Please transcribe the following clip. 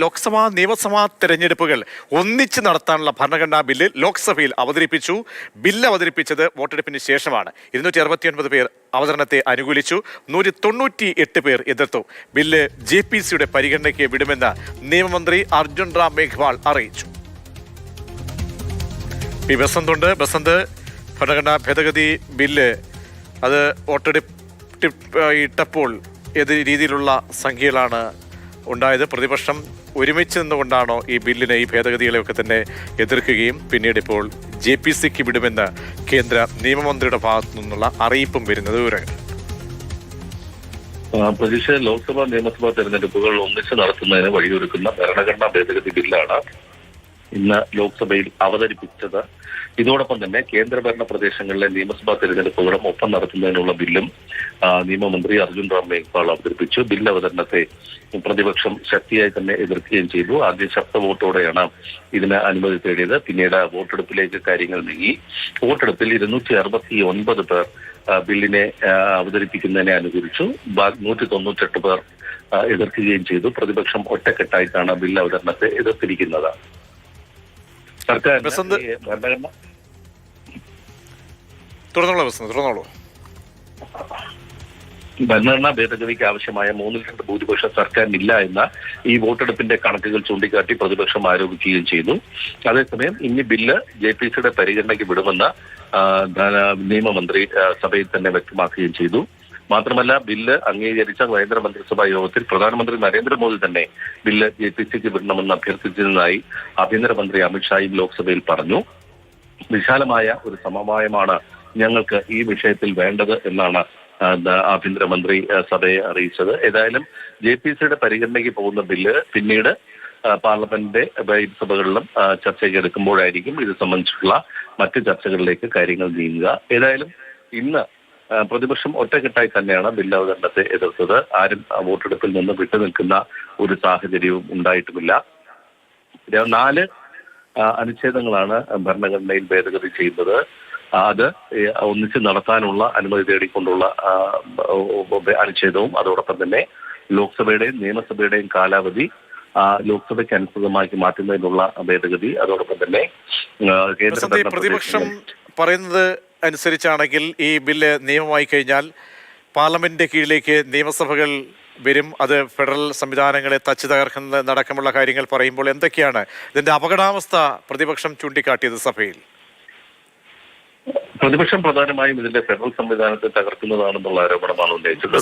ലോക്സഭാ നിയമസഭാ തെരഞ്ഞെടുപ്പുകൾ ഒന്നിച്ച് നടത്താനുള്ള ഭരണഘടനാ ബില്ല് ലോക്സഭയിൽ അവതരിപ്പിച്ചു. ബില്ല് അവതരിപ്പിച്ചത് വോട്ടെടുപ്പിന് ശേഷമാണ്. 269 പേർ അവതരണത്തെ അനുകൂലിച്ചു, 198 പേർ എതിർത്തു. ബില്ല് JPCയുടെ പരിഗണനയ്ക്ക് വിടുമെന്ന് നിയമമന്ത്രി അർജുൻ റാം മേഘ്വാൾ അറിയിച്ചു. ബസന്തുണ്ട്. ബസന്ത്, ഭരണഘടനാ ഭേദഗതി ബില്ല് അത് വോട്ടെടുപ്പിട്ടപ്പോൾ ഏത് രീതിയിലുള്ള സംഖ്യകളാണ് ഉണ്ടായത്? പ്രതിപക്ഷം ഒരുമിച്ച് നിന്നുകൊണ്ടാണോ ഈ ബില്ലിനെ, ഈ ഭേദഗതികളെയൊക്കെ തന്നെ എതിർക്കുകയും പിന്നീട് ഇപ്പോൾ JPCക്ക് വിടുമെന്ന് കേന്ദ്ര നിയമമന്ത്രിയുടെ ഭാഗത്തു നിന്നുള്ള അറിയിപ്പും വരുന്നത്? വിവരങ്ങൾ പ്രതീക്ഷ ലോക്സഭാ നിയമസഭാ തെരഞ്ഞെടുപ്പുകൾ ഒന്നിച്ച് നടത്തുന്നതിന് വഴിയൊരുക്കുന്ന ഭരണഘടനാ ഭേദഗതി ബില്ലാണ് ഇന്ന് ലോക്സഭയിൽ അവതരിപ്പിച്ചത്. ഇതോടൊപ്പം തന്നെ കേന്ദ്രഭരണ പ്രദേശങ്ങളിലെ നിയമസഭാ തെരഞ്ഞെടുപ്പുകളും ഒപ്പം നടത്തുന്നതിനുള്ള ബില്ലും നിയമമന്ത്രി അർജുൻ റാം മേഘ്വാൾ അവതരിപ്പിച്ചു. ബില്ല് അവതരണത്തെ പ്രതിപക്ഷം ശക്തിയായി തന്നെ എതിർക്കുകയും ചെയ്തു. ആദ്യം ശബ്ദ വോട്ടോടെയാണ് ഇതിന് അനുമതി തേടിയത്. പിന്നീട് വോട്ടെടുപ്പിലേക്ക് കാര്യങ്ങൾ നീങ്ങി. വോട്ടെടുപ്പിൽ 269 പേർ ബില്ലിനെ അവതരിപ്പിക്കുന്നതിനെ അനുകൂലിച്ചു. 198 പേർ എതിർക്കുകയും ചെയ്തു. പ്രതിപക്ഷം ഒറ്റക്കെട്ടായിട്ടാണ് ബില്ല് അവതരണത്തെ എതിർത്തിരിക്കുന്നത്. സർക്കാർ ഭരണഘടനാ ഭേദഗതിക്ക് ആവശ്യമായ 3/2 ഭൂരിപക്ഷം സർക്കാരിനില്ല എന്ന ഈ വോട്ടെടുപ്പിന്റെ കണക്കുകൾ ചൂണ്ടിക്കാട്ടി പ്രതിപക്ഷം ആരോപിക്കുകയും ചെയ്തു. അതേസമയം ഇനി ബില്ല് JPCയുടെ പരിഗണനയ്ക്ക് വിടുമെന്ന് നിയമമന്ത്രി സഭയിൽ തന്നെ വ്യക്തമാക്കുകയും ചെയ്തു. മാത്രമല്ല, ബില്ല് അംഗീകരിച്ച കേന്ദ്ര മന്ത്രിസഭാ യോഗത്തിൽ പ്രധാനമന്ത്രി നരേന്ദ്രമോദി തന്നെ ബില്ല് JPCക്ക് വിടണമെന്ന് അഭ്യർത്ഥിച്ചതായി ആഭ്യന്തരമന്ത്രി അമിത്ഷായും ലോക്സഭയിൽ പറഞ്ഞു. വിശാലമായ ഒരു സമവായമാണ് ഞങ്ങൾക്ക് ഈ വിഷയത്തിൽ വേണ്ടത് എന്നാണ് ആഭ്യന്തരമന്ത്രി സഭയെ അറിയിച്ചത്. ഏതായാലും JPCയുടെ പരിഗണനയ്ക്ക് പോകുന്ന ബില്ല് പിന്നീട് പാർലമെന്റിന്റെ സഭകളിലും ചർച്ചയ്ക്ക് എടുക്കുമ്പോഴായിരിക്കും ഇത് സംബന്ധിച്ചുള്ള മറ്റ് ചർച്ചകളിലേക്ക് കാര്യങ്ങൾ നീങ്ങുക. ഏതായാലും ഇന്ന് പ്രതിപക്ഷം ഒറ്റക്കെട്ടായി തന്നെയാണ് ബില്ല് അവതരണത്തെ എതിർത്തത്. ആരും വോട്ടെടുപ്പിൽ നിന്ന് വിട്ടുനിൽക്കുന്ന ഒരു സാഹചര്യവും ഉണ്ടായിട്ടുമില്ല. 4 അനുച്ഛേദങ്ങളാണ് ഭരണഘടനയിൽ ഭേദഗതി ചെയ്യുന്നത്. അത് ഒന്നിച്ച് നടത്താനുള്ള അനുമതി തേടിക്കൊണ്ടുള്ള അനുച്ഛേദവും അതോടൊപ്പം തന്നെ ലോക്സഭയുടെയും നിയമസഭയുടെയും കാലാവധി ലോക്സഭയ്ക്ക് അനുസൃതമാക്കി മാറ്റുന്നതിനുള്ള ഭേദഗതി, അതോടൊപ്പം തന്നെ പ്രതിപക്ഷം പറയുന്നത് അനുസരിച്ചാണെങ്കിൽ ഈ ബില്ല് നിയമമായി കഴിഞ്ഞാൽ പാർലമെന്റിന്റെ കീഴിലേക്ക് നിയമസഭകൾ വരും. അത് ഫെഡറൽ സംവിധാനങ്ങളെ തച്ച് തകർക്കുന്നതടക്കമുള്ള കാര്യങ്ങൾ പറയുമ്പോൾ എന്തൊക്കെയാണ് ഇതിന്റെ അപകടാവസ്ഥ പ്രതിപക്ഷം ചൂണ്ടിക്കാട്ടിയത് സഭയിൽ? പ്രതിപക്ഷം പ്രധാനമായും ഇതിന്റെ ഫെഡറൽ സംവിധാനത്തെ തകർക്കുന്നതാണെന്നുള്ള ആരോപണമാണ് ഉന്നയിച്ചത്.